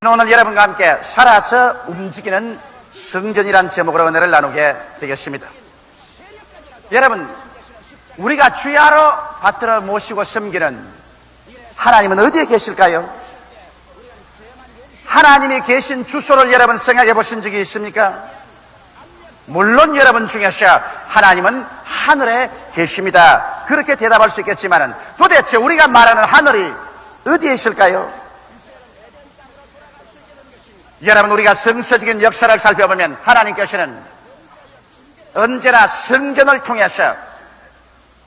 오늘 여러분과 함께 살아서 움직이는 성전이란 제목으로 은혜를 나누게 되겠습니다. 여러분, 우리가 주야로 받들어 모시고 섬기는 하나님은 어디에 계실까요? 하나님이 계신 주소를 여러분 생각해 보신 적이 있습니까? 물론 여러분 중에서 하나님은 하늘에 계십니다. 그렇게 대답할 수 있겠지만 도대체 우리가 말하는 하늘이 어디에 있을까요? 여러분, 우리가 성서적인 역사를 살펴보면 하나님께서는 언제나 성전을 통해서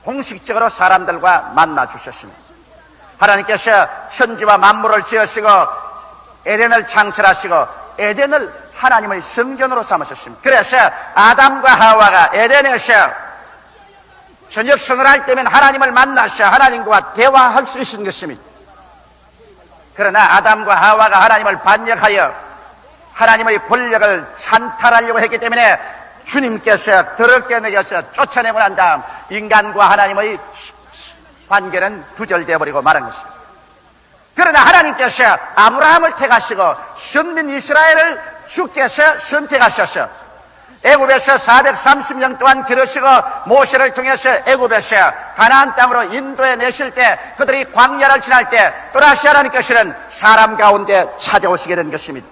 공식적으로 사람들과 만나 주셨습니다. 하나님께서 천지와 만물을 지으시고 에덴을 창설하시고 에덴을 하나님의 성전으로 삼으셨습니다. 그래서 아담과 하와가 에덴에서 저녁성을 할 때면 하나님을 만나서 하나님과 대화할 수 있는 것입니다. 그러나 아담과 하와가 하나님을 반역하여 하나님의 권력을 찬탈하려고 했기 때문에 주님께서 더럽게 내겨서 쫓아내고 난 다음 인간과 하나님의 관계는 두절되어 버리고 말한 것입니다. 그러나 하나님께서 아브라함을 택하시고 선민 이스라엘을 주께서 선택하셔서 애굽에서 430년 동안 기르시고 모세를 통해서 애굽에서 가나안 땅으로 인도해 내실 때 그들이 광야를 지날 때 또다시 하나님께서는 사람 가운데 찾아오시게 된 것입니다.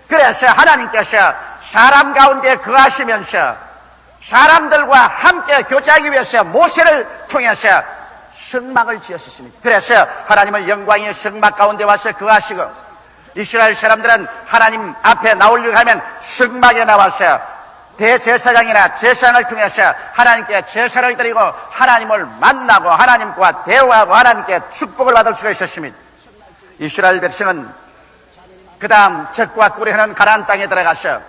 그래서 하나님께서 사람 가운데 거하시면서 사람들과 함께 교제하기 위해서 모세를 통해서 성막을 지었습니다. 그래서 하나님은 영광의 성막 가운데 와서 거하시고 이스라엘 사람들은 하나님 앞에 나오려고 하면 성막에 나와서 대제사장이나 제사장을 통해서 하나님께 제사를 드리고 하나님을 만나고 하나님과 대화하고 하나님께 축복을 받을 수가 있었습니다. 이스라엘 백성은 그 다음 적과 꿀이 흐르는 가나안 땅에 들어가서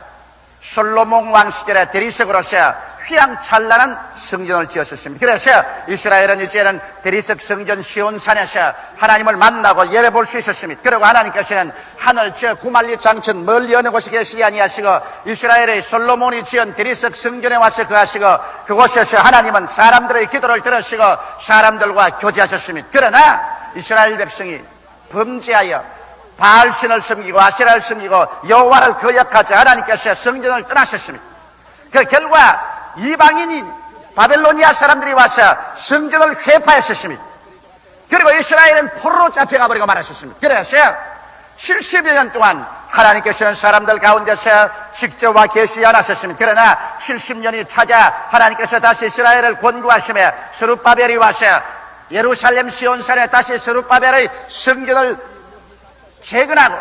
솔로몬 왕 시절에 대리석으로서 휘황찬란한 성전을 지었습니다. 그래서 이스라엘은 이제는 대리석 성전 시온산에서 하나님을 만나고 예배 볼 수 있었습니다. 그리고 하나님께서는 하늘 저 구말리 장천 멀리 어느 곳에 계시지 아니하시고 이스라엘의 솔로몬이 지은 대리석 성전에 와서 거하시고 그곳에서 하나님은 사람들의 기도를 들으시고 사람들과 교제하셨습니다. 그러나 이스라엘 백성이 범죄하여 바알신을 섬기고 아세라를 섬기고 여호와를 거역하자 하나님께서 성전을 떠나셨습니다. 그 결과 이방인인 바벨로니아 사람들이 와서 성전을 회파했었습니다. 그리고 이스라엘은 포로로 잡혀가 버리고 말았었습니다. 그래서 70여 년 동안 하나님께서는 사람들 가운데서 직접 와 계시지 않았었습니다. 그러나 70년이 차자 하나님께서 다시 이스라엘을 권고하시며 스룹바벨이 와서 예루살렘 시온산에 다시 스룹바벨의 성전을 재건하고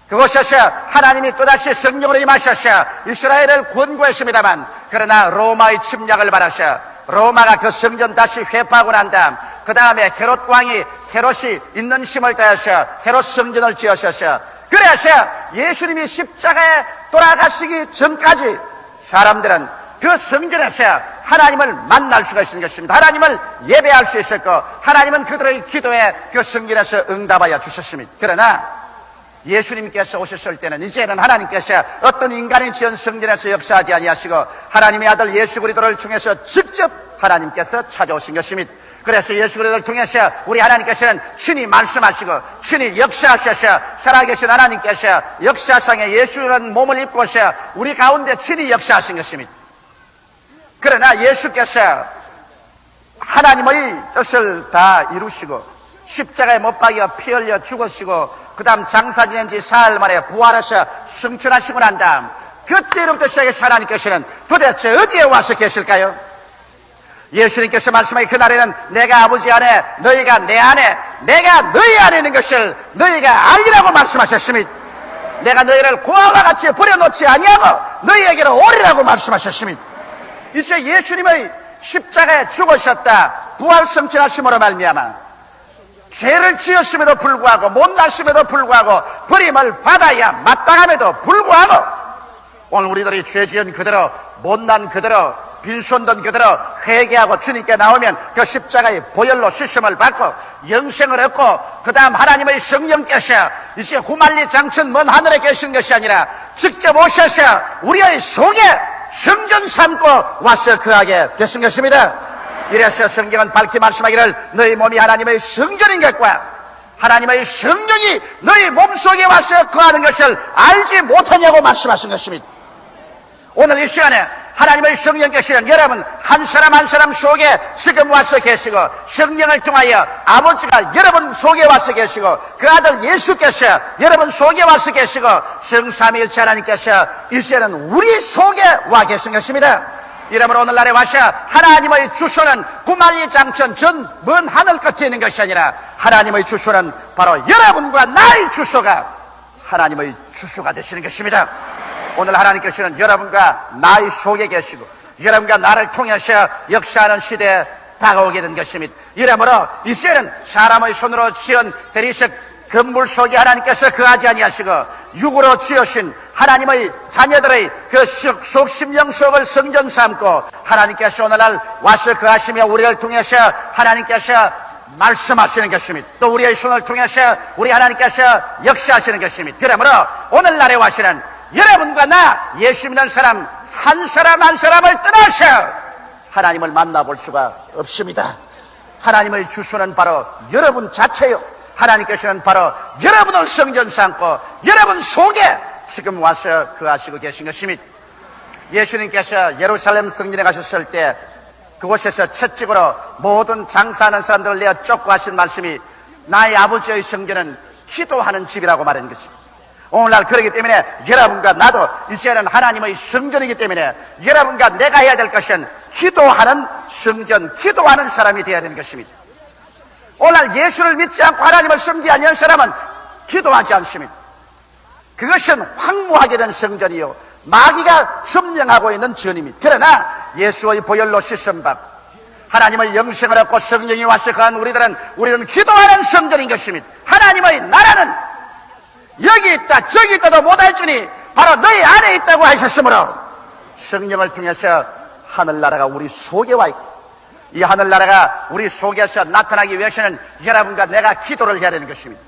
그곳에서 하나님이 또다시 성령으로 임하셔서 이스라엘을 권고했습니다만 그러나 로마의 침략을 받아서 로마가 그 성전 다시 회파하고 난 다음 그 다음에 헤롯 왕이 헤롯이 있는 힘을 다해서 헤롯 성전을 지으셔서 그래서 예수님이 십자가에 돌아가시기 전까지 사람들은 그 성전에서 하나님을 만날 수가 있는 것입니다. 하나님을 예배할 수 있었고 하나님은 그들의 기도에 그 성전에서 응답하여 주셨습니다. 그러나 예수님께서 오셨을 때는 이제는 하나님께서 어떤 인간이 지은 성전에서 역사하지 아니하시고 하나님의 아들 예수 그리스도를 통해서 직접 하나님께서 찾아오신 것입니다. 그래서 예수 그리스도를 통해서 우리 하나님께서는 친히 말씀하시고 친히 역사하셔서 살아계신 하나님께서 역사상에 예수라는 몸을 입고서 우리 가운데 친히 역사하신 것입니다. 그러나 예수께서 하나님의 뜻을 다 이루시고 십자가에 못 박여 피 흘려 죽으시고 그 다음 장사 지낸 지 사흘 만에 부활해서 승천하시고 난 다음 그때로부터 시작해서 하나님께서는 도대체 어디에 와서 계실까요? 예수님께서 말씀하신 그날에는 내가 아버지 안에 너희가 내 안에 내가 너희 안에 있는 것을 너희가 알리라고 말씀하셨습니다. 내가 너희를 고아와 같이 버려놓지 아니하고 너희에게로 오리라고 말씀하셨습니다. 이제 예수님의 십자가에 죽으셨다 부활 승천하심으로 말미암아 죄를 지었음에도 불구하고 못났음에도 불구하고 버림을 받아야 마땅함에도 불구하고 오늘 우리들이 죄 지은 그대로 못난 그대로 빈손든 그대로 회개하고 주님께 나오면 그 십자가의 보혈로 씻음을 받고 영생을 얻고 그 다음 하나님의 성령께서 이제 후말리 장천 먼 하늘에 계신 것이 아니라 직접 오셔서 우리의 속에 성전 삼고 와서 거하게 되신 것입니다. 이래서 성경은 밝히 말씀하기를 너희 몸이 하나님의 성전인 것과 하나님의 성령이 너희 몸속에 와서 거하는 것을 알지 못하냐고 말씀하신 것입니다. 오늘 이 시간에 하나님의 성령께서는 여러분 한 사람 한 사람 속에 지금 와서 계시고, 성령을 통하여 아버지가 여러분 속에 와서 계시고, 그 아들 예수께서 여러분 속에 와서 계시고, 성삼위일체 하나님께서 이제는 우리 속에 와 계신 것입니다. 이러므로 오늘날에 와서 하나님의 주소는 구만리장천 전 먼 하늘 끝에 있는 것이 아니라, 하나님의 주소는 바로 여러분과 나의 주소가 하나님의 주소가 되시는 것입니다. 오늘 하나님께서는 여러분과 나의 속에 계시고 여러분과 나를 통해서 역사하는 시대에 다가오게 된 것입니다. 이러므로 이제는 사람의 손으로 지은 대리석 건물 속에 하나님께서 거하지 아니하시고, 육으로 지으신 하나님의 자녀들의 그 속 심령 속을 성전 삼고 하나님께서 오늘날 와서 거하시며 우리를 통해서 하나님께서 말씀하시는 것입니다. 또 우리의 손을 통해서 우리 하나님께서 역사하시는 것입니다. 그러므로 오늘날에 와시는 여러분과 나 예수 믿는 사람 한 사람 한 사람을 떠나서 하나님을 만나볼 수가 없습니다. 하나님의 주소는 바로 여러분 자체요, 하나님께서는 바로 여러분을 성전 삼고 여러분 속에 지금 와서 거하시고 계신 것입니다. 예수님께서 예루살렘 성전에 가셨을 때 그곳에서 첫째로 모든 장사하는 사람들을 내어 쫓고 하신 말씀이 나의 아버지의 성전은 기도하는 집이라고 말한 것입니다. 오늘날 그렇기 때문에 여러분과 나도 이제는 하나님의 성전이기 때문에 여러분과 내가 해야 될 것은 기도하는 성전, 기도하는 사람이 되어야 되는 것입니다. 오늘날 예수를 믿지 않고 하나님을 섬기지 않는 사람은 기도하지 않습니다. 그것은 황무하게 된 성전이요, 마귀가 점령하고 있는 전입니다. 그러나 예수의 보혈로 씻은 밥, 하나님의 영생을 얻고 성령이 와서 거한 우리는 기도하는 성전인 것입니다. 하나님의 나라는 여기 있다 저기 있다도 못할지니 바로 너희 안에 있다고 하셨으므로, 성령을 통해서 하늘나라가 우리 속에 와 있고, 이 하늘나라가 우리 속에서 나타나기 위해서는 여러분과 내가 기도를 해야 되는 것입니다.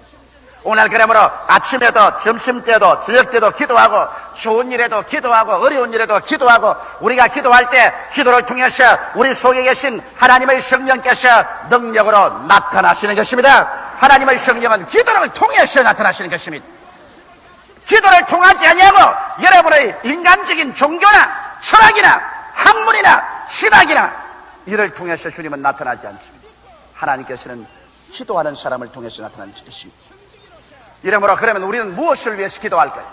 오늘 그러므로 아침에도 점심때도 저녁때도 기도하고, 좋은 일에도 기도하고 어려운 일에도 기도하고, 우리가 기도할 때 기도를 통해서 우리 속에 계신 하나님의 성령께서 능력으로 나타나시는 것입니다. 하나님의 성령은 기도를 통해서 나타나시는 것입니다. 기도를 통하지 아니하고 여러분의 인간적인 종교나 철학이나 학문이나 신학이나 이를 통해서 주님은 나타나지 않습니다. 하나님께서는 기도하는 사람을 통해서 나타나는 것입니다. 이러므로 그러면 우리는 무엇을 위해서 기도할까요?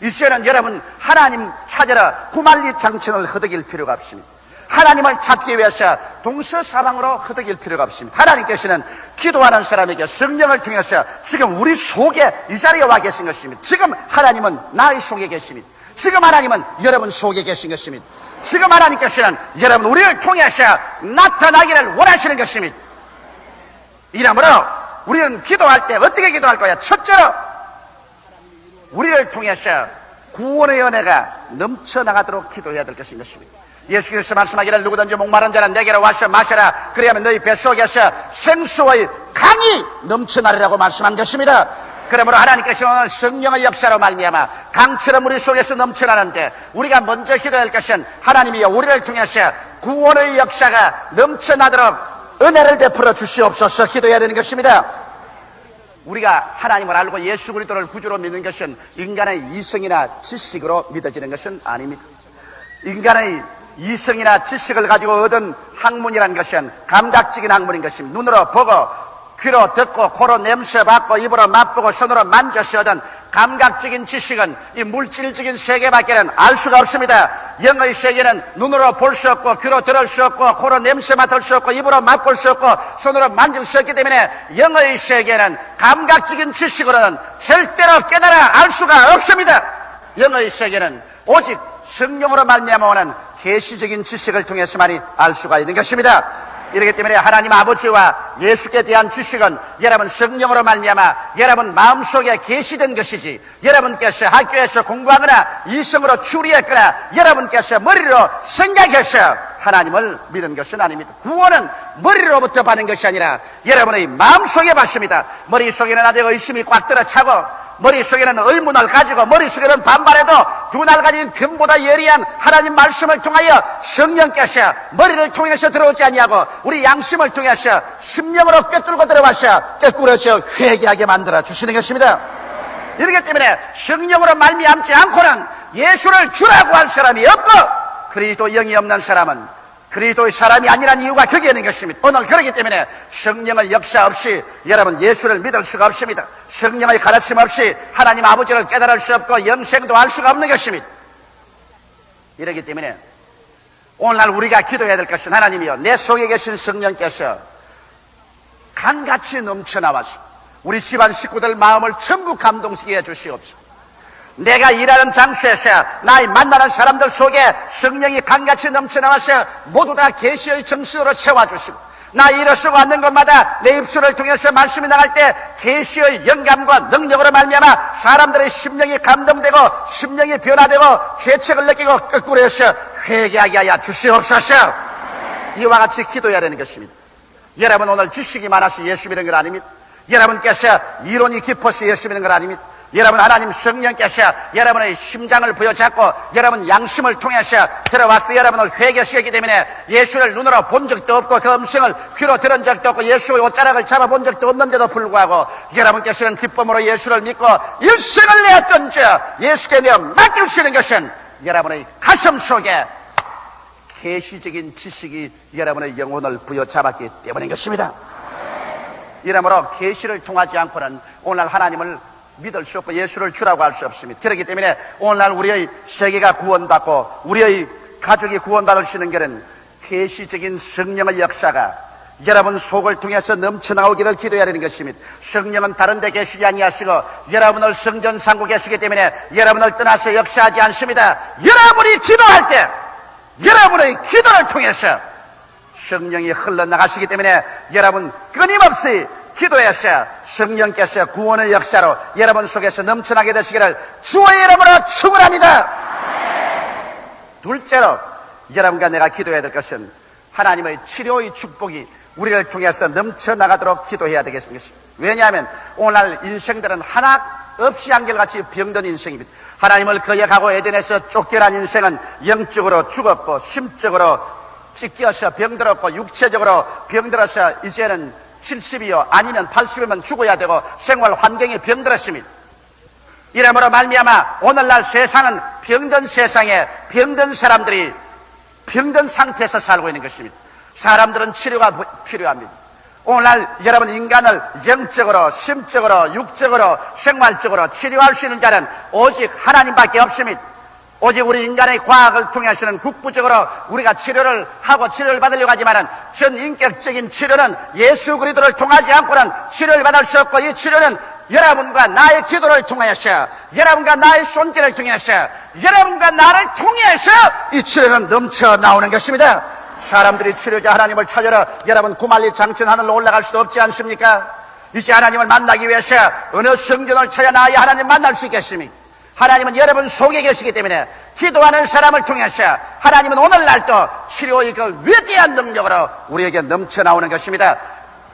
이제는 여러분 하나님 찾으러 구만리장천을 허덕일 필요가 없습니다. 하나님을 찾기 위해서 동서사방으로 허덕일 필요가 없습니다. 하나님께서는 기도하는 사람에게 성령을 통해서 지금 우리 속에 이 자리에 와 계신 것입니다. 지금 하나님은 나의 속에 계십니다. 지금 하나님은 여러분 속에 계신 것입니다. 지금 하나님께서는 여러분 우리를 통해서 나타나기를 원하시는 것입니다. 이러므로 우리는 기도할 때 어떻게 기도할 거야? 첫째로 우리를 통해서 구원의 은혜가 넘쳐나가도록 기도해야 될 것인 것입니다. 예수께서 말씀하기를 누구든지 목마른 자는 내게로 와서 마셔라, 그리하면 너희 뱃속에서 생수의 강이 넘쳐나리라고 말씀한 것입니다. 그러므로 하나님께서 오늘 성령의 역사로 말미암아 강처럼 우리 속에서 넘쳐나는데, 우리가 먼저 기도할 것은 하나님이여 우리를 통해서 구원의 역사가 넘쳐나도록 은혜를 베풀어 주시옵소서 기도해야 되는 것입니다. 우리가 하나님을 알고 예수 그리스도를 구주로 믿는 것은 인간의 이성이나 지식으로 믿어지는 것은 아닙니다. 인간의 이성이나 지식을 가지고 얻은 학문이라는 것은 감각적인 학문인 것입니다. 눈으로 보고 귀로 듣고 코로 냄새 맡고 입으로 맛보고 손으로 만져서 얻은 감각적인 지식은 이 물질적인 세계밖에는 알 수가 없습니다. 영의 세계는 눈으로 볼 수 없고 귀로 들을 수 없고 코로 냄새 맡을 수 없고 입으로 맛볼 수 없고 손으로 만질 수 없기 때문에 영의 세계는 감각적인 지식으로는 절대로 깨달아 알 수가 없습니다. 영의 세계는 오직 성령으로 말미암아 오는 계시적인 지식을 통해서만이 알 수가 있는 것입니다. 이렇기 때문에 하나님 아버지와 예수께 대한 지식은 여러분 성령으로 말미암아 여러분 마음속에 계시된 것이지, 여러분께서 학교에서 공부하거나 이성으로 추리했거나 여러분께서 머리로 생각해서 하나님을 믿은 것은 아닙니다. 구원은 머리로부터 받는 것이 아니라 여러분의 마음속에 받습니다. 머릿속에는 아직 의심이 꽉 들어차고 머릿속에는 의문을 가지고 머릿속에는 반발해도 두 날 가진 금보다 예리한 하나님 말씀을 통하여 성령께서 머리를 통해서 들어오지 아니하고 우리 양심을 통해서 심령으로 꿰뚫고 들어와서 꿰뚫어져 회개하게 만들어 주시는 것입니다. 이렇기 때문에 성령으로 말미암지 않고는 예수를 주라고 할 사람이 없고 그리스도 영이 없는 사람은 그리스도의 사람이 아니란 이유가 거기에 있는 것입니다. 오늘 그렇기 때문에 성령의 역사 없이 여러분 예수를 믿을 수가 없습니다. 성령의 가르침 없이 하나님 아버지를 깨달을 수 없고 영생도 할 수가 없는 것입니다. 이렇기 때문에 오늘날 우리가 기도해야 될 것은 하나님이여 내 속에 계신 성령께서 강같이 넘쳐나와서 우리 집안 식구들 마음을 전부 감동시켜 주시옵소서. 내가 일하는 장소에서 나의 만나는 사람들 속에 성령이 강같이 넘쳐나와서 모두 다 계시의 정신으로 채워주시고 나 일어서고 앉는 곳마다 내 입술을 통해서 말씀이 나갈 때 계시의 영감과 능력으로 말미암아 사람들의 심령이 감동되고 심령이 변화되고 죄책을 느끼고 거꾸로 해서 회개하게 하여 주시옵소서. 이와 같이 기도해야 되는 것입니다. 여러분 오늘 지식이 많아서 예수 믿는 건 아닙니다. 여러분께서 이론이 깊어서 예수 믿는 건 아닙니다. 여러분 하나님 성령께서 여러분의 심장을 부여잡고 여러분 양심을 통해서 들어와서 여러분을 회개시켰기 때문에 예수를 눈으로 본 적도 없고 그 음성을 귀로 들은 적도 없고 예수의 옷자락을 잡아본 적도 없는데도 불구하고 여러분께서는 기쁨으로 예수를 믿고 일생을 내었던저 예수께 내어 맡기시는 것은 여러분의 가슴 속에 계시적인 지식이 여러분의 영혼을 부여잡았기 때문인 것입니다. 이러므로 계시를 통하지 않고는 오늘날 하나님을 믿을 수 없고 예수를 주라고 할 수 없습니다. 그렇기 때문에 오늘날 우리의 세계가 구원받고 우리의 가족이 구원받을 수 있는 길은 계시적인 성령의 역사가 여러분 속을 통해서 넘쳐나오기를 기도해야 하는 것입니다. 성령은 다른 데 계시지 아니하시고 여러분을 성전 삼고 계시기 때문에 여러분을 떠나서 역사하지 않습니다. 여러분이 기도할 때 여러분의 기도를 통해서 성령이 흘러나가시기 때문에 여러분 끊임없이 기도해서 성령께서 구원의 역사로 여러분 속에서 넘쳐나게 되시기를 주의 이름으로 축원합니다. 둘째로 여러분과 내가 기도해야 될 것은 하나님의 치료의 축복이 우리를 통해서 넘쳐나가도록 기도해야 되겠습니다. 왜냐하면 오늘날 인생들은 하나 없이 한결같이 병든 인생입니다. 하나님을 거역하고 에덴에서 쫓겨난 인생은 영적으로 죽었고 심적으로 찢겨서 병들었고 육체적으로 병들어서 이제는 70이요 아니면 80이면 죽어야 되고 생활 환경이 병들었습니다. 이러므로 말미암아 오늘날 세상은 병든 세상에 병든 사람들이 병든 상태에서 살고 있는 것입니다. 사람들은 치료가 필요합니다. 오늘날 여러분 인간을 영적으로 심적으로 육적으로 생활적으로 치료할 수 있는 자는 오직 하나님밖에 없습니다. 오직 우리 인간의 과학을 통해서는 국부적으로 우리가 치료를 하고 치료를 받으려고 하지만은 전 인격적인 치료는 예수 그리스도를 통하지 않고는 치료를 받을 수 없고 이 치료는 여러분과 나의 기도를 통해서 여러분과 나의 손길을 통해서 여러분과 나를 통해서 이 치료는 넘쳐 나오는 것입니다. 사람들이 치료자 하나님을 찾으러 여러분 구말리 장천 하늘로 올라갈 수도 없지 않습니까? 이제 하나님을 만나기 위해서 어느 성전을 찾아 나아야 하나님 만날 수 있겠습니까? 하나님은 여러분 속에 계시기 때문에 기도하는 사람을 통해서 하나님은 오늘날도 치료의 그 위대한 능력으로 우리에게 넘쳐나오는 것입니다.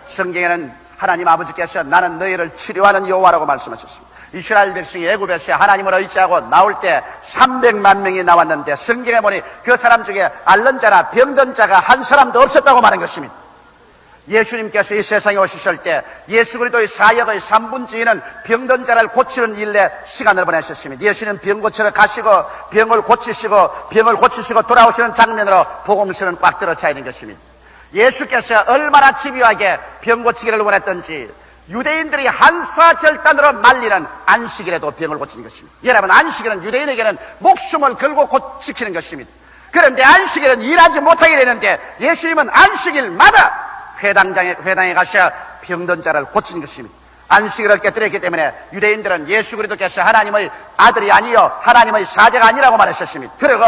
성경에는 하나님 아버지께서 나는 너희를 치료하는 여호와라고 말씀하셨습니다. 이스라엘 백성이 애굽에서 하나님을 의지하고 나올 때 300만 명이 나왔는데 성경에 보니 그 사람 중에 앓는 자나 병든 자가 한 사람도 없었다고 말한 것입니다. 예수님께서 이 세상에 오셨을 때 예수 그리스도의 사역의 3분의 2는 병든 자를 고치는 일에 시간을 보내셨습니다. 예수님 병 고치러 가시고 병을 고치시고 돌아오시는 장면으로 복음서는 꽉 들어차 있는 것입니다. 예수께서 얼마나 집요하게 병 고치기를 원했던지 유대인들이 한사절단으로 말리는 안식일에도 병을 고치는 것입니다. 여러분 안식일은 유대인에게는 목숨을 걸고 지키는 것입니다. 그런데 안식일은 일하지 못하게 되는데 예수님은 안식일마다 회당에 가셔 병든 자를 고치는 것입니다. 안식일을 깨뜨렸기 때문에 유대인들은 예수 그리스도께서 하나님의 아들이 아니요 하나님의 사자가 아니라고 말하셨습니다. 그리고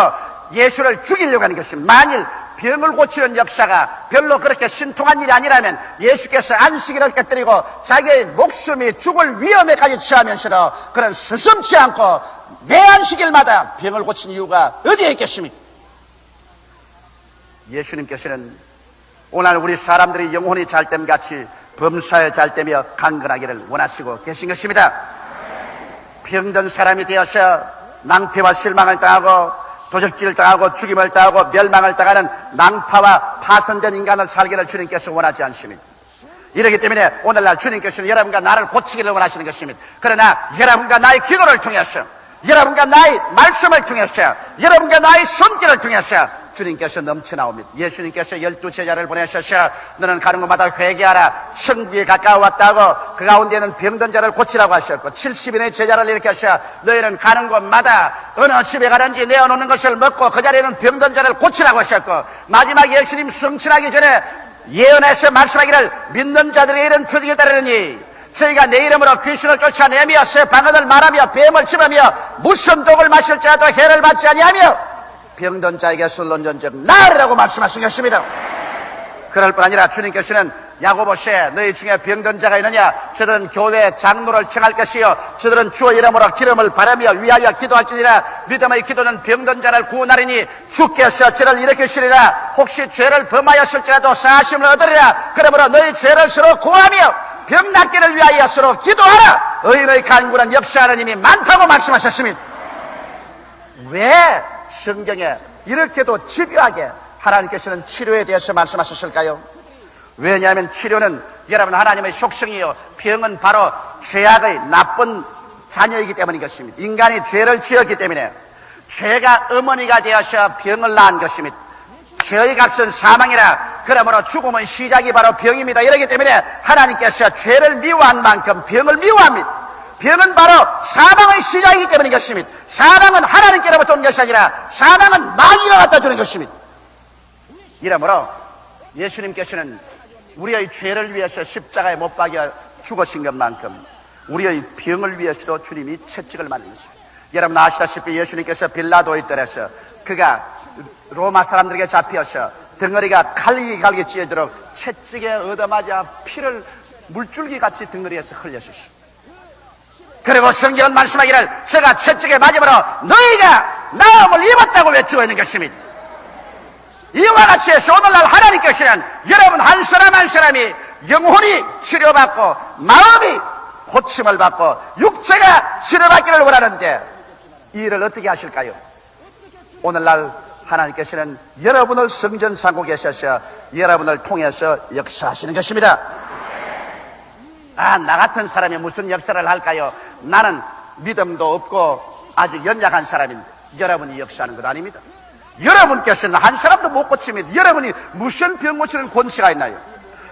예수를 죽이려고 하는 것입니다. 만일 병을 고치는 역사가 별로 그렇게 신통한 일이 아니라면 예수께서 안식일을 깨뜨리고 자기의 목숨이 죽을 위험에까지 처하면서도 그런 스승치 않고 매 안식일마다 병을 고친 이유가 어디에 있겠습니까? 예수님께서는 오늘 우리 사람들이 영혼이 잘됨 같이 범사에 잘되며 강건하기를 원하시고 계신 것입니다. 병든 사람이 되어서 낭패와 실망을 당하고 도적질을 당하고 죽임을 당하고 멸망을 당하는 낭파와 파손된 인간을 살기를 주님께서 원하지 않습니다. 이러기 때문에 오늘날 주님께서는 여러분과 나를 고치기를 원하시는 것입니다. 그러나 여러분과 나의 기도를 통해서, 여러분과 나의 말씀을 통해서, 여러분과 나의 손길을 통해서 주님께서 넘쳐나옵니다. 예수님께서 12제자를 보내셔서 너는 가는 곳마다 회개하라, 천국에 가까워왔다고 그 가운데는 병든 자를 고치라고 하셨고, 70인의 제자를 일으켜서 너희는 가는 곳마다 어느 집에 가든지 내어놓는 것을 먹고 그 자리에는 병든 자를 고치라고 하셨고, 마지막 예수님 승천하기 전에 예언해서 말씀하기를 믿는 자들의 일은 표적에 따르느니 저희가 내 이름으로 귀신을 쫓아내며 새 방언을 말하며 뱀을 집으며 무슨 독을 마실지라도 해를 받지 아니하며 병든 자에게 술 얹은즉 나으리라고 말씀하신 것입니다. 그럴 뿐 아니라 주님께서는 야고보시에 너희 중에 병든 자가 있느냐, 저들은 교회 장로를 청할 것이요 저들은 주의 이름으로 기름을 바라며 위하여 기도할지니라. 믿음의 기도는 병든 자를 구원하리니 주께서 저를 일으키시리라. 혹시 죄를 범하였을지라도 사하심을 얻으리라. 그러므로 너희 죄를 서로 구하며 병 낫기를 위하여 서로 기도하라. 의인의 간구는 역사하는 힘이 많다고 말씀하셨습니다. 왜 성경에 이렇게도 집요하게 하나님께서는 치료에 대해서 말씀하셨을까요? 왜냐하면 치료는 여러분 하나님의 속성이요, 병은 바로 죄악의 나쁜 자녀이기 때문인 것입니다. 인간이 죄를 지었기 때문에 죄가 어머니가 되어서 병을 낳은 것입니다. 죄의 값은 사망이라. 그러므로 죽음은 시작이 바로 병입니다. 이러기 때문에 하나님께서 죄를 미워한 만큼 병을 미워합니다. 병은 바로 사망의 시작이기 때문인 것입니다. 사망은 하나님께로부터 온 것이 아니라 사망은 마귀가 갖다 주는 것입니다. 이러므로 예수님께서는 우리의 죄를 위해서 십자가에 못 박여 죽으신 것만큼 우리의 병을 위해서도 주님이 채찍을 맞는 것입니다. 여러분 아시다시피 예수님께서 빌라도의 뜰에서 그가 로마 사람들에게 잡혀서 덩어리가 갈기 찢어지도록 채찍에 얻어맞아 피를 물줄기같이 덩어리에서 흘렸으시오. 그리고 성경은 말씀하기를 제가 채찍에 맞음으로 너희가 나음을 입었다고 외치고 있는 것입니다. 이와 같이 해서 오늘날 하나님께서는 여러분 한 사람 한 사람이 영혼이 치료받고 마음이 고침을 받고 육체가 치료받기를 원하는데 이 일을 어떻게 하실까요? 오늘날 하나님께서는 여러분을 성전 삼고 계셔서 여러분을 통해서 역사하시는 것입니다. 나 같은 사람이 무슨 역사를 할까요? 나는 믿음도 없고 아직 연약한 사람인데 여러분이 역사하는 것 아닙니다. 여러분께서는 한 사람도 못 고칩니다. 여러분이 무슨 병 고치는 권세가 있나요?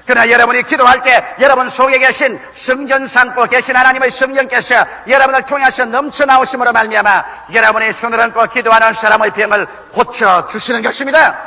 그러나 여러분이 기도할 때 여러분 속에 계신 성전 삼고 계신 하나님의 성령께서 여러분을 통해서 넘쳐나오심으로 말미암아 여러분이 손을 얹고 기도하는 사람의 병을 고쳐주시는 것입니다.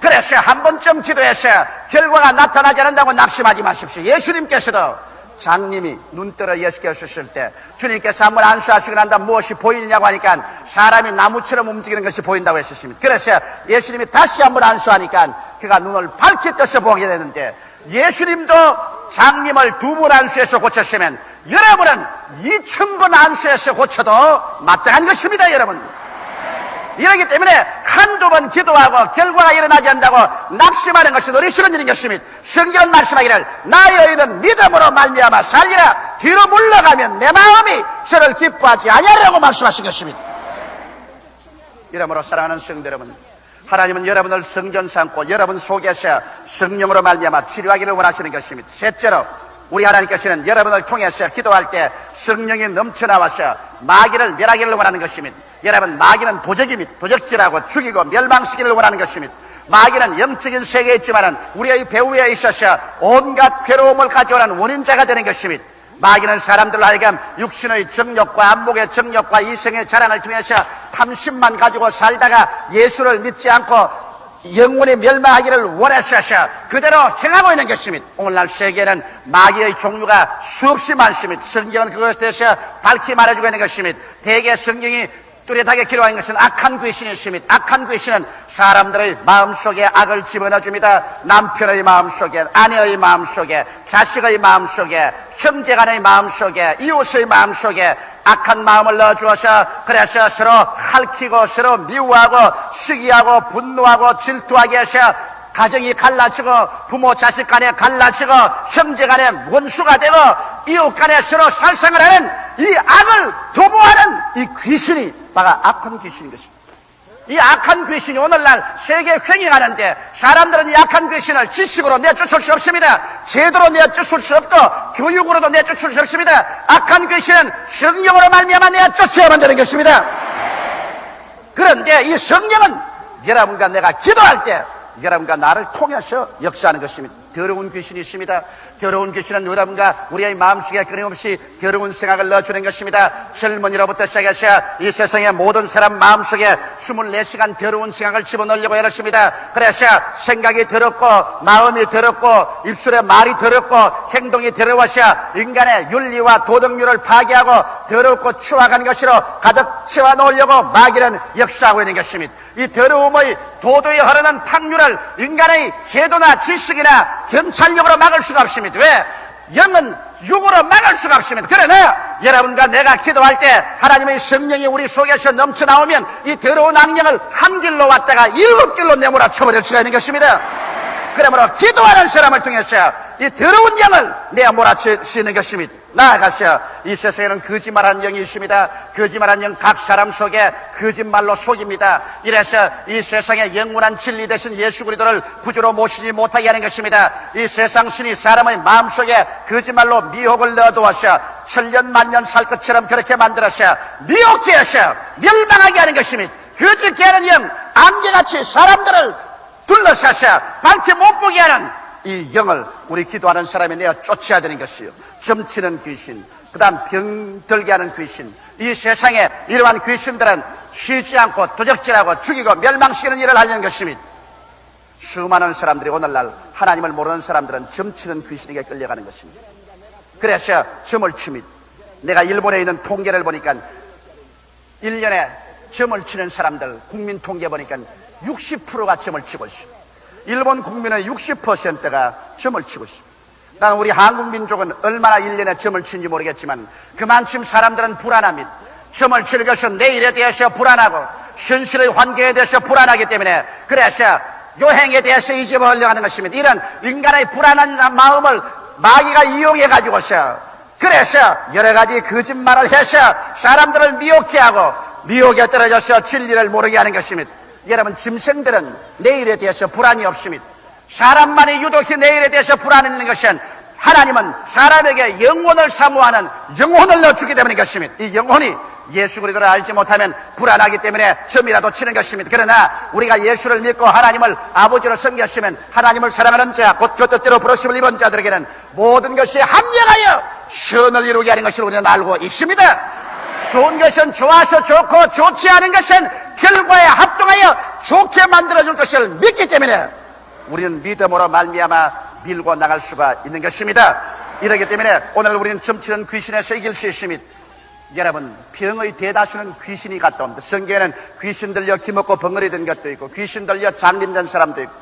그래서 한 번쯤 기도해서 결과가 나타나지 않는다고 낙심하지 마십시오. 예수님께서도 장님이 눈뜨러 예수께 쓰실 때 주님께서 한번 안수하시고 난 다음 무엇이 보이느냐고 하니까 사람이 나무처럼 움직이는 것이 보인다고 했었습니다. 그래서 예수님이 다시 한번 안수하니까 그가 눈을 밝히 떠서 보게 되는데 예수님도 장님을 2번 안수해서 고쳤으면 여러분은 2000번 안수해서 고쳐도 마땅한 것입니다. 여러분 이러기 때문에 한두 번 기도하고 결과가 일어나지 않는다고 낙심하는 것이 어리석은 일인 것입니다. 성경은 말씀하기를 나의 의는 믿음으로 말미암아 살리라. 뒤로 물러가면 내 마음이 저를 기뻐하지 아니하리라고 말씀하신 것입니다. 이러므로 사랑하는 성도 여러분, 하나님은 여러분을 성전 삼고 여러분 속에서 성령으로 말미암아 치료하기를 원하시는 것입니다. 셋째로 우리 하나님께서는 여러분을 통해서 기도할 때 성령이 넘쳐나와서 마귀를 멸하기를 원하는 것입니다. 여러분 마귀는 도적입니다. 도적질하고 죽이고 멸망시키기를 원하는 것입니다. 마귀는 영적인 세계에 있지만 우리의 배후에 있어서 온갖 괴로움을 가져오는 원인자가 되는 것입니다. 마귀는 사람들로 하여금 육신의 정욕과 안목의 정욕과 이성의 자랑을 통해서 탐심만 가지고 살다가 예수를 믿지 않고 영혼이 멸망하기를 원하셔서 그대로 행하고 있는 것입니다. 오늘날 세계에는 마귀의 종류가 수없이 많습니다. 성경은 그것에 대해서 밝히 말해주고 있는 것입니다. 대개 성경이 뚜렷하게 기록한 것은 악한 귀신의 심이, 악한 귀신은 사람들의 마음속에 악을 집어넣어줍니다. 남편의 마음속에, 아내의 마음속에, 자식의 마음속에, 형제간의 마음속에, 이웃의 마음속에 악한 마음을 넣어주어서 그래서 서로 핥히고 서로 미워하고 시기하고 분노하고 질투하게 해서 가정이 갈라지고 부모 자식 간에 갈라지고 형제 간에 원수가 되고 이웃 간에 서로 살상을 하는 이 악을 도모하는 이 귀신이 바로 악한 귀신인 것입니다. 이 악한 귀신이 오늘날 세계에 횡행하는데 사람들은 이 악한 귀신을 지식으로 내쫓을 수 없습니다. 제도로 내쫓을 수 없고 교육으로도 내쫓을 수 없습니다. 악한 귀신은 성령으로 말미암아 내쫓아야만 되는 것입니다. 그런데 이 성령은 여러분과 내가 기도할 때 여러분과 나를 통해서 역사하는 것입니다. 더러운 귀신이 있습니다. 더러운 귀신은 여러분과 우리의 마음속에 끊임없이 더러운 생각을 넣어주는 것입니다. 젊은이로부터 시작해서 이 세상의 모든 사람 마음속에 24시간 더러운 생각을 집어넣으려고 애쓰십니다. 그래서 생각이 더럽고 마음이 더럽고 입술에 말이 더럽고 행동이 더러워서 인간의 윤리와 도덕률을 파괴하고 더럽고 추악한 것으로 가득 채워놓으려고 마귀는 역사하고 있는 것입니다. 이 더러움의 도도에 흐르는 탕류를 인간의 제도나 지식이나 경찰력으로 막을 수가 없습니다. 왜? 영은 육으로 막을 수가 없습니다. 그러나 여러분과 내가 기도할 때 하나님의 성령이 우리 속에서 넘쳐나오면 이 더러운 악령을 한 길로 왔다가 7길로 내몰아쳐버릴 수가 있는 것입니다. 그러므로 기도하는 사람을 통해서 이 더러운 영을 내몰아칠 수 있는 것입니다. 나아가서 이 세상에는 거짓말하는 영이 있습니다. 거짓말하는 영 각 사람 속에 거짓말로 속입니다. 이래서 이 세상에 영원한 진리 되신 예수 그리스도를 구주로 모시지 못하게 하는 것입니다. 이 세상 신이 사람의 마음속에 거짓말로 미혹을 넣어두어서 천년 만년 살 것처럼 그렇게 만들어서 미혹해 해서 멸망하게 하는 것입니다. 거짓게 하는 영, 안개같이 사람들을 둘러싸서 밝히 못 보게 하는 이 영을 우리 기도하는 사람이 내어 쫓아야 되는 것이요. 점치는 귀신, 그 다음 병들게 하는 귀신. 이 세상에 이러한 귀신들은 쉬지 않고 도적질하고 죽이고 멸망시키는 일을 하려는 것입니다. 수많은 사람들이 오늘날 하나님을 모르는 사람들은 점치는 귀신에게 끌려가는 것입니다. 그래서 점을 칩니다. 내가 일본에 있는 통계를 보니까 1년에 점을 치는 사람들 국민 통계 보니까 60%가 점을 치고 있습니다. 일본 국민의 60%가 점을 치고 있습니다. 나는 우리 한국 민족은 얼마나 1년에 점을 치는지 모르겠지만 그만큼 사람들은 불안합니다. 점을 치는 것은 내일에 대해서 불안하고 현실의 환경에 대해서 불안하기 때문에 그래서 여행에 대해서 잊어버리려고 하는 것입니다. 이런 인간의 불안한 마음을 마귀가 이용해 가지고서 그래서 여러 가지 거짓말을 해서 사람들을 미혹해 하고 미혹에 떨어져서 진리를 모르게 하는 것입니다. 여러분, 짐승들은 내일에 대해서 불안이 없습니다. 사람만이 유독히 내일에 대해서 불안이 있는 것은 하나님은 사람에게 영혼을 사모하는 영혼을 넣어주기 때문인 것입니다. 이 영혼이 예수 그리스도를 알지 못하면 불안하기 때문에 점이라도 치는 것입니다. 그러나 우리가 예수를 믿고 하나님을 아버지로 섬겼으면 하나님을 사랑하는 자, 곧 그 뜻대로 부르심을 입은 자들에게는 모든 것이 합력하여 선을 이루게 하는 것을 우리는 알고 있습니다. 좋은 것은 좋아서 좋고 좋지 않은 것은 결과에 합동하여 좋게 만들어줄 것을 믿기 때문에 우리는 믿음으로 말미암아 밀고 나갈 수가 있는 것입니다. 이러기 때문에 오늘 우리는 점치는 귀신에서 이길 수 있습니다. 여러분, 병의 대다수는 귀신이 갔다 옵니다. 성경에는 귀신 들려 기먹고 벙어리 된 것도 있고 귀신 들려 장림된 사람도 있고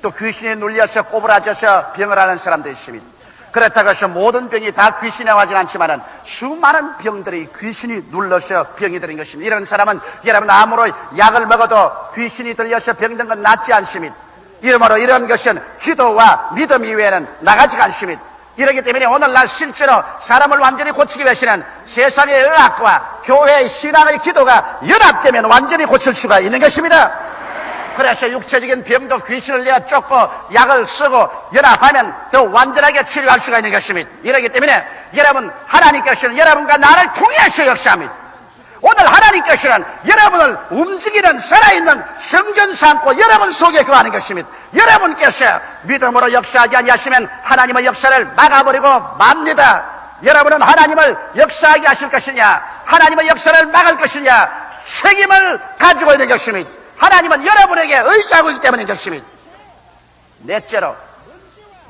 또 귀신에 눌려서 꼬부라져서 병을 하는 사람도 있습니다. 그렇다고 해서 모든 병이 다 귀신에 와진 않지만은 수많은 병들이 귀신이 눌러서 병이 들은 것입니다. 이런 사람은 여러분 아무리 약을 먹어도 귀신이 들려서 병든 건 낫지 않습니다. 이러므로 이런 것은 기도와 믿음 이외에는 나가지가 않습니다. 이렇기 때문에 오늘날 실제로 사람을 완전히 고치기 위해서는 세상의 의학과 교회의 신앙의 기도가 연합되면 완전히 고칠 수가 있는 것입니다. 그래서 육체적인 병도 귀신을 내어 쫓고 약을 쓰고 연합하면 더 완전하게 치료할 수가 있는 것입니다. 이러기 때문에 여러분, 하나님께서는 여러분과 나를 통해서 역사합니다. 오늘 하나님께서는 여러분을 움직이는 살아있는 성전 삼고 여러분 속에 거하는 것입니다. 여러분께서 믿음으로 역사하지 아니하시면 하나님의 역사를 막아버리고 맙니다. 여러분은 하나님을 역사하게 하실 것이냐, 하나님의 역사를 막을 것이냐, 책임을 가지고 있는 것입니다. 하나님은 여러분에게 의지하고 있기 때문인 것입니다. 넷째로,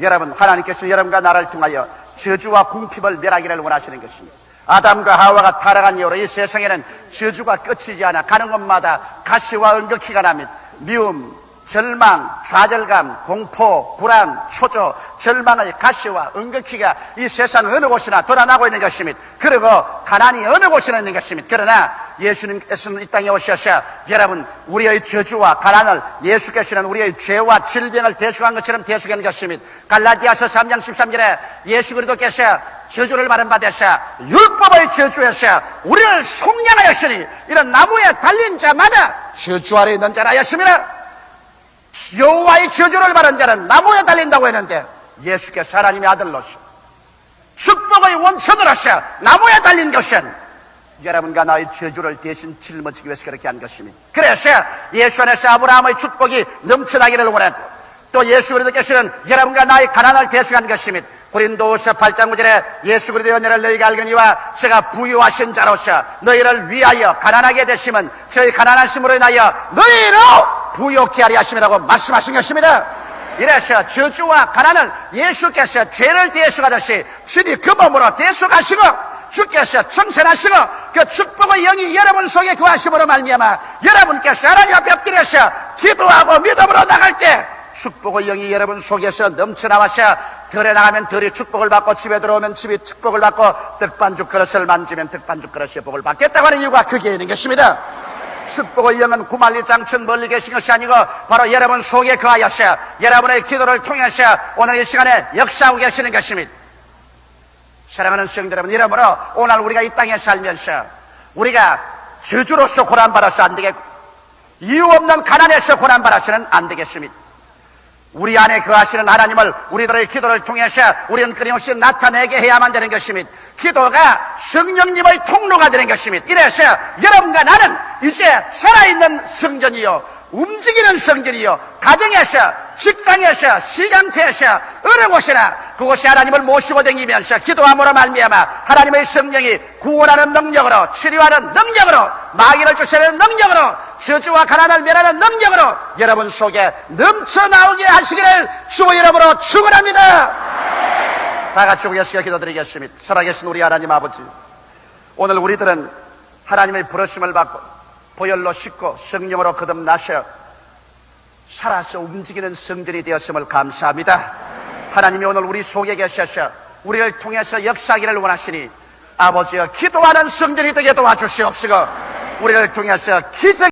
여러분, 하나님께서 여러분과 나를 통하여 저주와 궁핍을 멸하기를 원하시는 것입니다. 아담과 하와가 타락한 이후로 이 세상에는 저주가 끝이지 않아 가는 곳마다 가시와 은극히가 납니다. 미움, 절망, 좌절감, 공포, 불안, 초조, 절망의 가시와 은극히가 이 세상 어느 곳이나 돌아나고 있는 것입니다. 그리고 가난이 어느 곳이나 있는 것입니다. 그러나 예수님께서는 이 땅에 오셔서 여러분 우리의 저주와 가난을 예수께서는 우리의 죄와 질병을 대속한 것처럼 대속한 것입니다. 갈라디아서 3장 13절에 예수 그리스도께서 저주를 받은 바되사 율법의 저주에서 우리를 속량하였으니 이런 나무에 달린 자마다 저주 아래 있는 자라 하였습니다. 여호와의 저주를 받은 자는 나무에 달린다고 했는데 예수께서 하나님의 아들로서 축복의 원천으로서 나무에 달린 것은 여러분과 나의 저주를 대신 짊어지기 위해서 그렇게 한 것입니다. 그래서 예수 안에서 아브라함의 축복이 넘쳐나기를 원했고 또 예수 그리스도께서는 여러분과 나의 가난을 대속한 것입니다. 고린도후서 8장 9절에 예수 그리스도의 은혜를 너희가 알거니와 제가 부유하신 자로서 너희를 위하여 가난하게 되심은 저희 가난하심으로 인하여 너희로 부유케 하리 하심이라고 말씀하신 것입니다. 이래서 저주와 가난을 예수께서 죄를 대속하듯이 주님 그 몸으로 대속하시고 주께서 청천하시고 그 축복의 영이 여러분 속에 거하심으로 말미암아 여러분께서 하나님 앞에 엎드려서 기도하고 믿음으로 나갈 때 축복의 영이 여러분 속에서 넘쳐나와서 덜에 나가면 덜이 축복을 받고 집에 들어오면 집이 축복을 받고 득반죽 그릇을 만지면 득반죽 그릇의 복을 받겠다고 하는 이유가 그게 있는 것입니다. 축복의 영은 구만리 장천 멀리 계신 것이 아니고 바로 여러분 속에 거하여서 여러분의 기도를 통해서 오늘 이 시간에 역사하고 계시는 것입니다. 사랑하는 성도 여러분, 이러므로 오늘 우리가 이 땅에 살면서 우리가 저주로서 고난받아서 안 되겠고 이유 없는 가난에서 고난받아서는 안 되겠습니다. 우리 안에 거하시는 하나님을 우리들의 기도를 통해서 우리는 끊임없이 나타내게 해야만 되는 것입니다. 기도가 성령님의 통로가 되는 것입니다. 이래서 여러분과 나는 이제 살아있는 성전이요 움직이는 성전이요 가정에서 직장에서 시간대에서 어느 곳이나 그곳이 하나님을 모시고 다니면서 기도함으로 말미암아 하나님의 성령이 구원하는 능력으로 치료하는 능력으로 마귀를 쫓아내는 능력으로 저주와 가난을 멸하는 능력으로 여러분 속에 넘쳐나오게 하시기를 주의 이름으로 축원합니다. 다 같이 우리가 기도드리겠습니다. 살아계신 우리 하나님 아버지, 오늘 우리들은 하나님의 부르심을 받고 보혈로 씻고 성령으로 거듭나셔 살아서 움직이는 성전이 되었음을 감사합니다. 하나님이 오늘 우리 속에 계셔서 우리를 통해서 역사하기를 원하시니 아버지여 기도하는 성전이 되게 도와주시옵시고 우리를 통해서 기적